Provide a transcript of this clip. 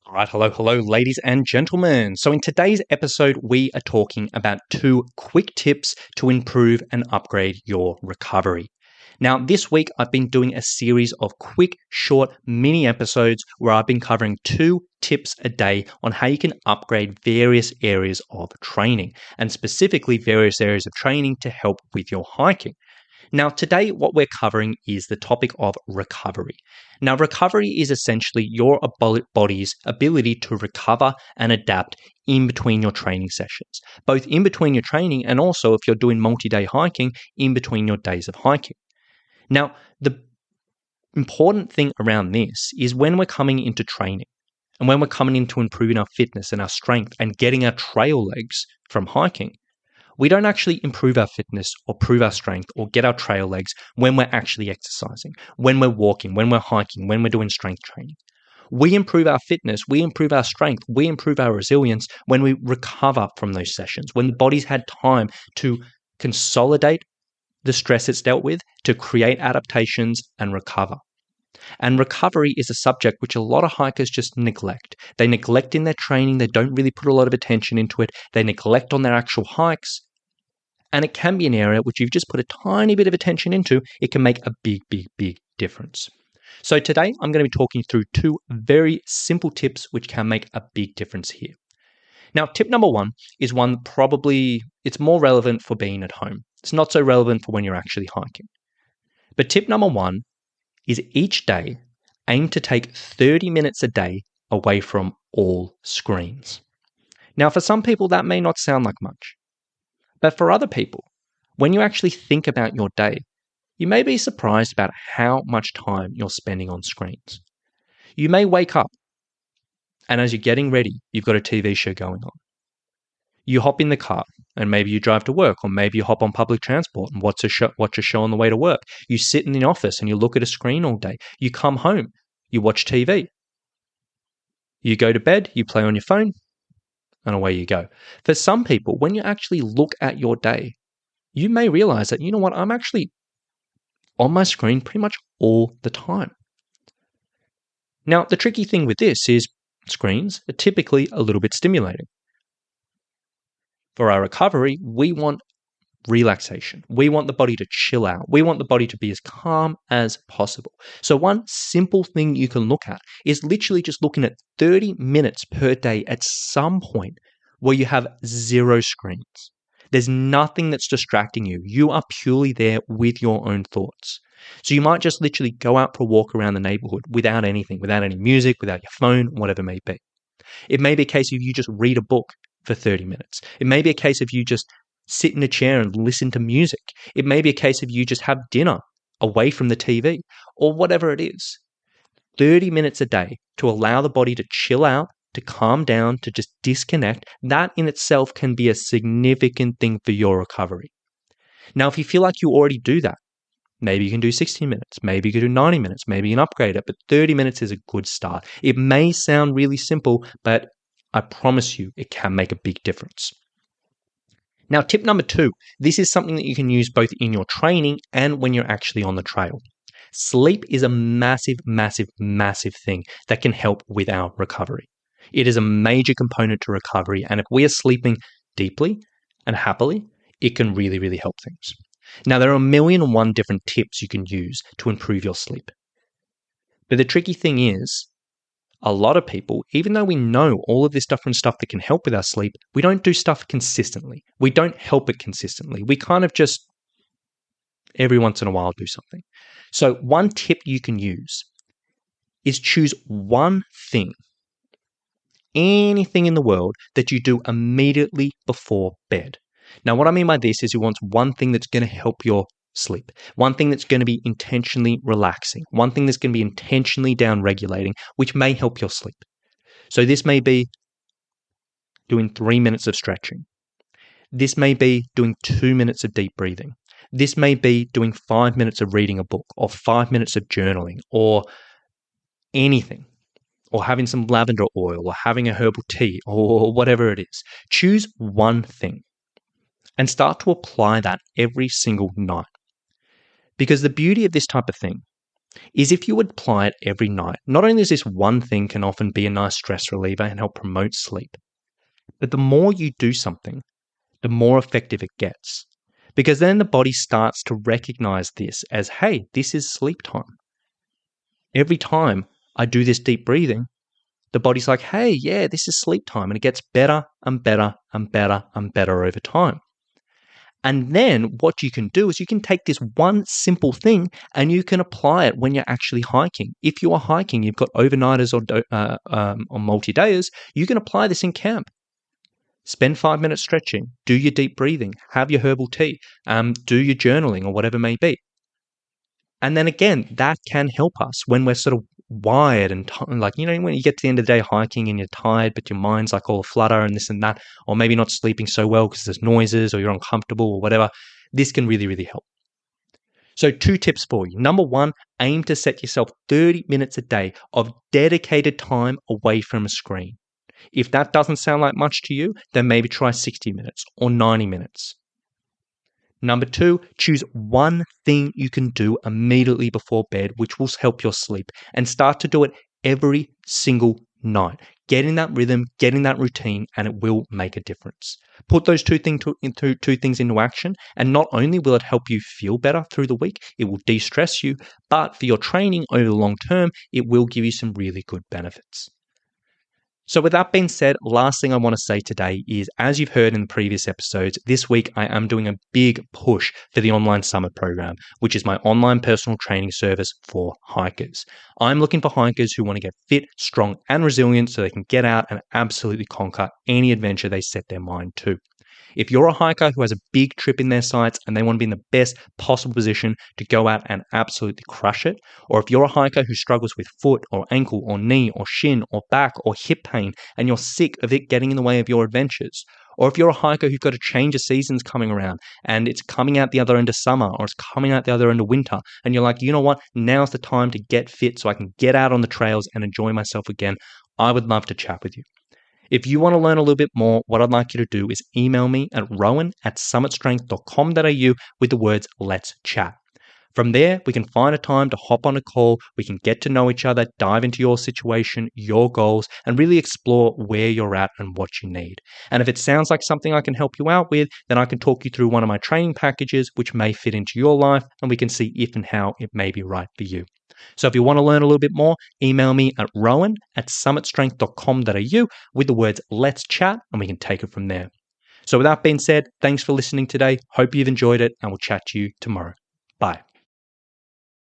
All right, hello, ladies and gentlemen. So, in today's episode, we are talking about 2 quick tips to improve and upgrade your recovery. Now, this week, I've been doing a series of quick, short, mini episodes where I've been covering 2 tips a day on how you can upgrade various areas of training, and specifically various areas of training to help with your hiking. Now, today, what we're covering is the topic of recovery. Now, recovery is essentially your body's ability to recover and adapt in between your training sessions, both in between your training and also if you're doing multi-day hiking, in between your days of hiking. Now, the important thing around this is when we're coming into training and when we're coming into improving our fitness and our strength and getting our trail legs from hiking, we don't actually improve our fitness or prove our strength or get our trail legs when we're actually exercising, when we're walking, when we're hiking, when we're doing strength training. We improve our fitness, we improve our strength, we improve our resilience when we recover from those sessions, when the body's had time to consolidate the stress it's dealt with, to create adaptations and recover. And recovery is a subject which a lot of hikers just neglect. They neglect in their training, they don't really put a lot of attention into it, they neglect on their actual hikes. And it can be an area which you've just put a tiny bit of attention into, it can make a big difference. So today, I'm going to be talking through 2 very simple tips which can make a big difference here. Now, tip number 1 is one probably, it's more relevant for being at home. It's not so relevant for when you're actually hiking. But tip number 1 is each day, aim to take 30 minutes a day away from all screens. Now, for some people, that may not sound like much. But for other people, when you actually think about your day, you may be surprised about how much time you're spending on screens. You may wake up, and as you're getting ready, you've got a TV show going on. You hop in the car, and maybe you drive to work, or maybe you hop on public transport and watch a show on the way to work. You sit in the office and you look at a screen all day. You come home, you watch TV. You go to bed, you play on your phone, and away you go. For some people, when you actually look at your day, you may realize that, you know what, I'm actually on my screen pretty much all the time. Now, the tricky thing with this is screens are typically a little bit stimulating. For our recovery, we want relaxation. We want the body to chill out. We want the body to be as calm as possible. So one simple thing you can look at is literally just looking at 30 minutes per day at some point where you have 0 screens. There's nothing that's distracting you. You are purely there with your own thoughts. So you might just literally go out for a walk around the neighborhood without anything, without any music, without your phone, whatever it may be. It may be a case of you just read a book for 30 minutes. It may be a case of you just sit in a chair and listen to music. It may be a case of you just have dinner away from the TV or whatever it is. 30 minutes a day to allow the body to chill out, to calm down, to just disconnect. That in itself can be a significant thing for your recovery. Now, if you feel like you already do that, maybe you can do 60 minutes, maybe you can do 90 minutes, maybe you can upgrade it, but 30 minutes is a good start. It may sound really simple, but I promise you it can make a big difference. Now, tip number 2, this is something that you can use both in your training and when you're actually on the trail. Sleep is a massive thing that can help with our recovery. It is a major component to recovery, and if we are sleeping deeply and happily, it can really help things. Now, there are 1,000,001 different tips you can use to improve your sleep. But the tricky thing is, a lot of people, even though we know all of this different stuff that can help with our sleep, we don't do stuff consistently. We don't help it consistently. We kind of just, every once in a while, do something. So one tip you can use is choose one thing, anything in the world that you do immediately before bed. Now, what I mean by this is you want one thing that's going to help your sleep, one thing that's going to be intentionally relaxing, one thing that's going to be intentionally down-regulating, which may help your sleep. So this may be doing 3 minutes of stretching. This may be doing 2 minutes of deep breathing. This may be doing 5 minutes of reading a book or 5 minutes of journaling or anything, or having some lavender oil or having a herbal tea or whatever it is. Choose one thing and start to apply that every single night. Because the beauty of this type of thing is if you apply it every night, not only is this one thing can often be a nice stress reliever and help promote sleep, but the more you do something, the more effective it gets. Because then the body starts to recognize this as, hey, this is sleep time. Every time I do this deep breathing, the body's like, hey, yeah, this is sleep time. And it gets better and better and better and better over time. And then what you can do is you can take this one simple thing and you can apply it when you're actually hiking. If you are hiking, you've got overnighters or multi-dayers, you can apply this in camp. Spend 5 minutes stretching, do your deep breathing, have your herbal tea, do your journaling or whatever it may be. And then again, that can help us when we're sort of wired and when you get to the end of the day hiking and you're tired, but your mind's like all flutter and this and that, or maybe not sleeping so well because there's noises or you're uncomfortable or whatever, this can really, really help. So 2 tips for you. Number 1, aim to set yourself 30 minutes a day of dedicated time away from a screen. If that doesn't sound like much to you, then maybe try 60 minutes or 90 minutes. Number 2, choose one thing you can do immediately before bed, which will help your sleep, and start to do it every single night. Get in that rhythm, get in that routine, and it will make a difference. Put those two things into action, and not only will it help you feel better through the week, it will de-stress you, but for your training over the long term, it will give you some really good benefits. So with that being said, last thing I want to say today is, as you've heard in the previous episodes, this week I am doing a big push for the Online Summit program, which is my online personal training service for hikers. I'm looking for hikers who want to get fit, strong, and resilient so they can get out and absolutely conquer any adventure they set their mind to. If you're a hiker who has a big trip in their sights and they want to be in the best possible position to go out and absolutely crush it, or if you're a hiker who struggles with foot or ankle or knee or shin or back or hip pain and you're sick of it getting in the way of your adventures, or if you're a hiker who's got a change of seasons coming around and it's coming out the other end of summer or it's coming out the other end of winter and you're like, you know what, now's the time to get fit so I can get out on the trails and enjoy myself again, I would love to chat with you. If you want to learn a little bit more, what I'd like you to do is email me at rowan@summitstrength.com.au with the words, let's chat. From there, we can find a time to hop on a call, we can get to know each other, dive into your situation, your goals, and really explore where you're at and what you need. And if it sounds like something I can help you out with, then I can talk you through one of my training packages which may fit into your life, and we can see if and how it may be right for you. So if you want to learn a little bit more, email me at rowan@summitstrength.com.au with the words, let's chat, and we can take it from there. So with that being said, thanks for listening today. Hope you've enjoyed it, and we'll chat to you tomorrow.